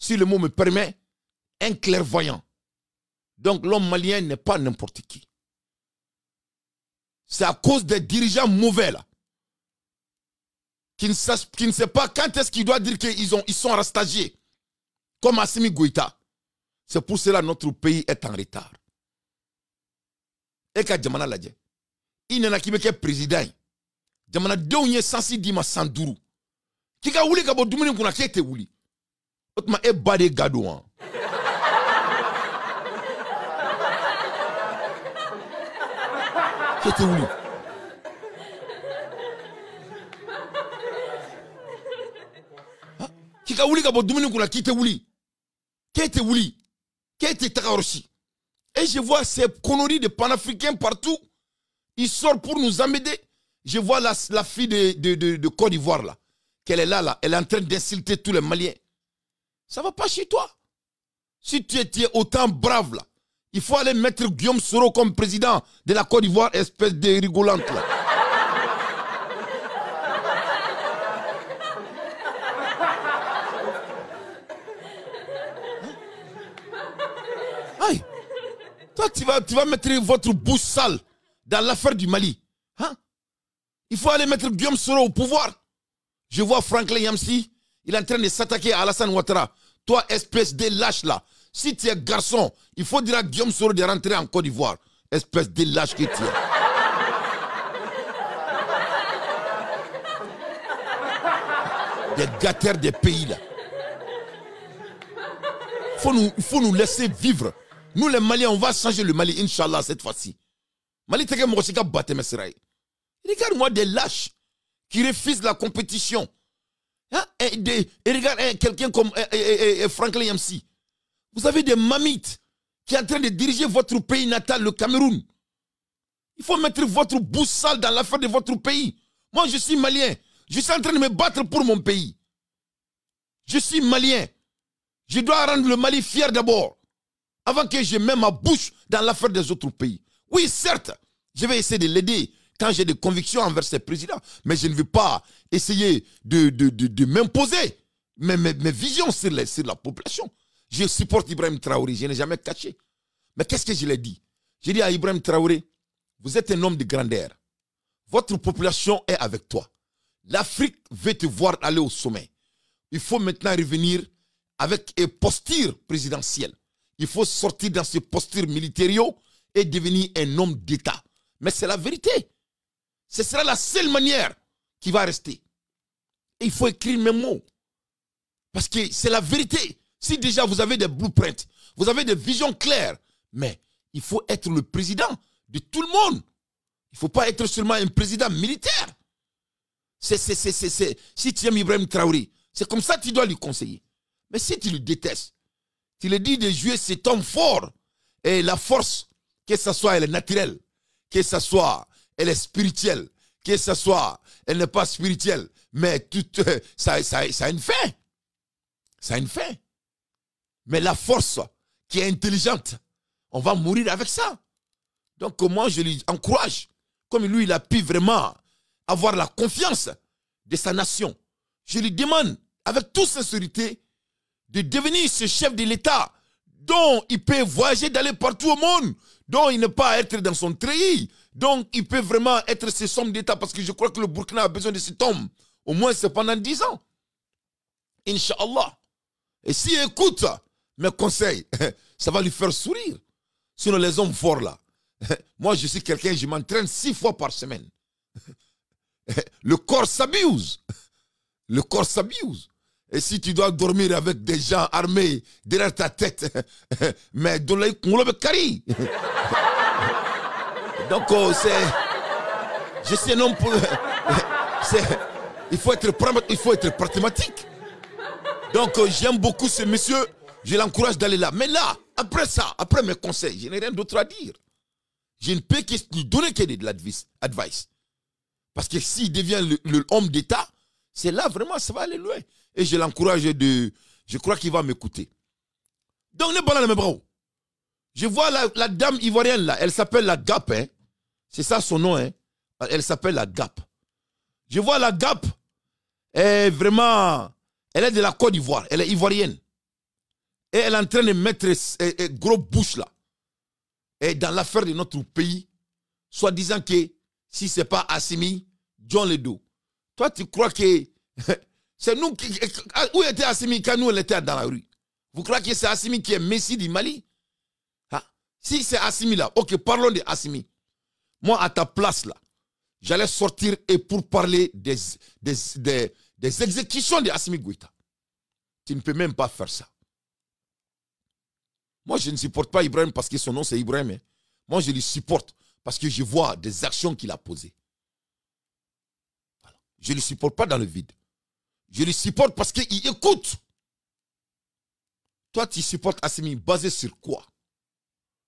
si le mot me permet, un clairvoyant. Donc l'homme malien n'est pas n'importe qui. C'est à cause des dirigeants mauvais là, qui ne sait pas quand est-ce qu'il doit dire qu'ils sont rastagiés, comme Assimi Goïta. C'est pour cela que notre pays est en retard. Et quand Djamana l'a dit, il n'y en a qui est président. Djamana donye sansi dima sanduru. Qui a voulu que Doumini kuna kete wuli. Otma e bade gadouan. Kete wuli. Qui a voulu que Doumini kuna kete wuli. Kete wuli. Kete takaroshi. Et je vois ces conneries de panafricains partout. Ils sortent pour nous amener. Je vois la fille de Côte d'Ivoire là. Qu'elle est là. Elle est en train d'insulter tous les Maliens. Ça va pas chez toi. Si tu es autant brave là, il faut aller mettre Guillaume Soro comme président de la Côte d'Ivoire, espèce de rigolante là. Aïe. Toi, tu vas mettre votre bouche sale dans l'affaire du Mali. Hein? Il faut aller mettre Guillaume Soro au pouvoir. Je vois Franklin Yamsi, il est en train de s'attaquer à Alassane Ouattara. Toi, espèce de lâche là, si tu es garçon, il faut dire à Guillaume Soro de rentrer en Côte d'Ivoire. Espèce de lâche que tu es. Des gâteurs des pays là. Il faut nous laisser vivre. Nous les Maliens, on va changer le Mali, Inch'Allah, cette fois-ci. Mali teke mokosika bate meseraï. Regarde-moi des lâches qui refusent la compétition. Hein? Et regarde quelqu'un comme Franklin Yamsi. Vous avez des mamites qui sont en train de diriger votre pays natal, le Cameroun. Il faut mettre votre bouche sale dans l'affaire de votre pays. Moi, je suis malien. Je suis en train de me battre pour mon pays. Je suis malien. Je dois rendre le Mali fier d'abord, avant que je mette ma bouche dans l'affaire des autres pays. Oui, certes, je vais essayer de l'aider quand j'ai des convictions envers ces présidents, mais je ne veux pas essayer de m'imposer mes visions sur la population. Je supporte Ibrahim Traoré, je n'ai jamais caché. Mais qu'est-ce que je l'ai dit? J'ai dit à Ibrahim Traoré, vous êtes un homme de grandeur. Votre population est avec toi. L'Afrique veut te voir aller au sommet. Il faut maintenant revenir avec une posture présidentielle. Il faut sortir dans ce posture militaire et devenir un homme d'État. Mais c'est la vérité. Ce sera la seule manière qui va rester. Et il faut écrire mes mots. Parce que c'est la vérité. Si déjà vous avez des blueprints, vous avez des visions claires, mais il faut être le président de tout le monde. Il ne faut pas être seulement un président militaire. Si tu aimes Ibrahim Traoré, c'est comme ça que tu dois lui conseiller. Mais si tu le détestes, tu lui dis de jouer cet homme fort. Et la force, que ce soit elle est naturelle, que ce soit elle est spirituelle, que ce soit elle n'est pas spirituelle, mais tout, ça a une fin. Ça a une fin. Mais la force qui est intelligente, on va mourir avec ça. Donc moi je lui encourage, comme lui il a pu vraiment avoir la confiance de sa nation. Je lui demande avec toute sincérité de devenir ce chef de l'État dont il peut voyager, d'aller partout au monde, dont il n'est pas à être dans son treillis, donc il peut vraiment être ce homme d'État, parce que je crois que le Burkina a besoin de cet homme, au moins c'est pendant 10 ans. Inch'Allah. Et s'il écoute mes conseils, ça va lui faire sourire. Sinon les hommes forts là, moi je suis quelqu'un, je m'entraîne 6 fois par semaine. Le corps s'abuse. Le corps s'abuse. Et si tu dois dormir avec des gens armés derrière ta tête, mais donc je sais non pour, il faut être pragmatique. Donc j'aime beaucoup ce monsieur, je l'encourage d'aller là. Mais là, après ça, après mes conseils, je n'ai rien d'autre à dire. Je ne peux que lui donner que de l'advice. Parce que s'il devient l'homme d'État, c'est là vraiment, ça va aller loin. Et je l'encourage je crois qu'il va m'écouter. Donc, les ballons, mes bras. Je vois la dame ivoirienne là, elle s'appelle la Gap. Hein. C'est ça son nom. Hein. Elle s'appelle la Gap. Je vois la Gap, vraiment, elle est de la Côte d'Ivoire, elle est ivoirienne. Et elle est en train de mettre gros bouche là. Et dans l'affaire de notre pays, soit disant que si ce n'est pas Assimi, John Ledo. Toi, tu crois que c'est nous qui... Où était Assimi quand nous, on était dans la rue? Vous croyez que c'est Assimi qui est Messi du Mali? Ah, si c'est Assimi là, ok, parlons de Assimi. Moi, à ta place là, j'allais sortir et pour parler des exécutions de Assimi Goïta. Tu ne peux même pas faire ça. Moi, je ne supporte pas Ibrahim parce que son nom c'est Ibrahim. Hein. Moi, je le supporte parce que je vois des actions qu'il a posées. Voilà. Je ne le supporte pas dans le vide. Je le supporte parce qu'il écoute. Toi, tu supportes Assimi basé sur quoi?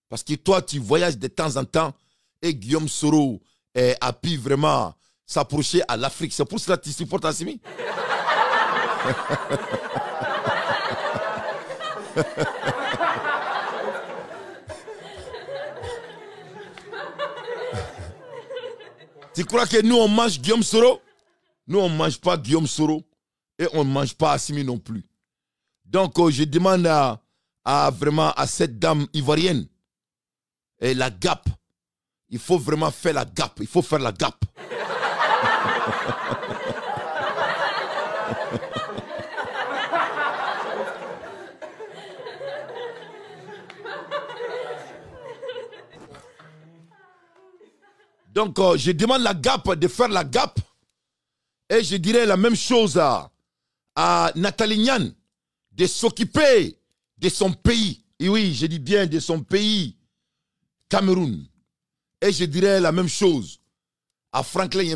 Parce que toi, tu voyages de temps en temps et Guillaume Soro a pu vraiment s'approcher à l'Afrique. C'est pour cela que tu supportes Assimi? Tu crois que nous, on mange Guillaume Soro? Nous, on ne mange pas Guillaume Soro et on ne mange pas Assimi non plus. Donc, je demande vraiment à cette dame ivoirienne, et la gap, il faut vraiment faire la gap. Il faut faire la gap. Donc, je demande la gap de faire la gap. Et je dirais la même chose à Nathalie Niane de s'occuper de son pays. Et oui, je dis bien de son pays, Cameroun. Et je dirais la même chose à Franklin